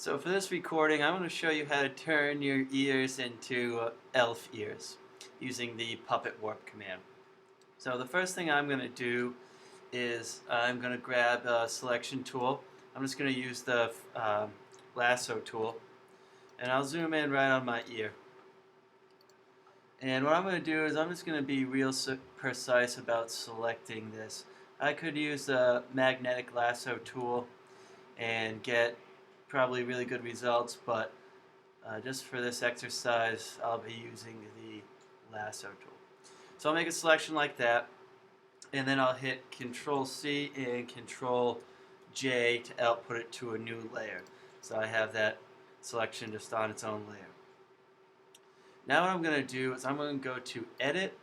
So for this recording, I'm going to show you how to turn your ears into elf ears using the Puppet Warp command. So the first thing I'm going to do is I'm going to grab a selection tool. I'm just going to use the lasso tool, and I'll zoom in right on my ear. And what I'm going to do is I'm just going to be real precise about selecting this. I could use the magnetic lasso tool and get probably really good results, but just for this exercise I'll be using the lasso tool. So I'll make a selection like that, and then I'll hit Control C and Control J to output it to a new layer. So I have that selection just on its own layer. Now what I'm going to do is I'm going to go to Edit,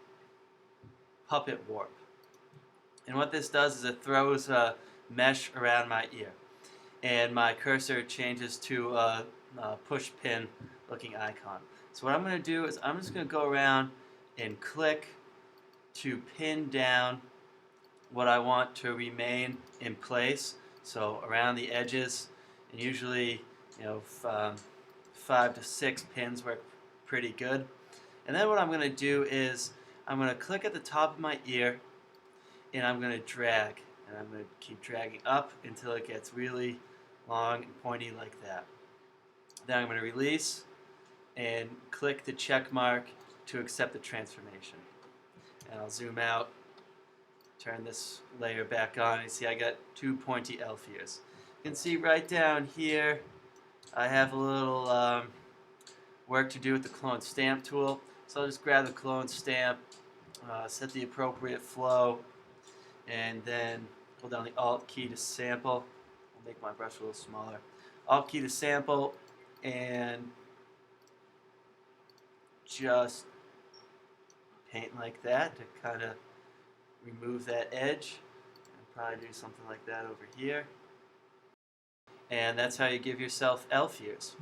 Puppet Warp. And what this does is it throws a mesh around my ear, and my cursor changes to a push pin looking icon. So what I'm going to do is I'm just going to go around and click to pin down what I want to remain in place. So around the edges, and usually 5 to 6 pins work pretty good. And then what I'm going to do is I'm going to click at the top of my ear, and I'm going to drag, and I'm going to keep dragging up until it gets really long and pointy like that. Then I'm going to release and click the check mark to accept the transformation. And I'll zoom out, turn this layer back on, and see I got two pointy elf ears. You can see right down here I have a little work to do with the clone stamp tool. So I'll just grab the clone stamp, set the appropriate flow, and then hold down the Alt key to sample. I'll make my brush a little smaller. Alt key to sample, and just paint like that to kind of remove that edge. And probably do something like that over here. And that's how you give yourself elf ears.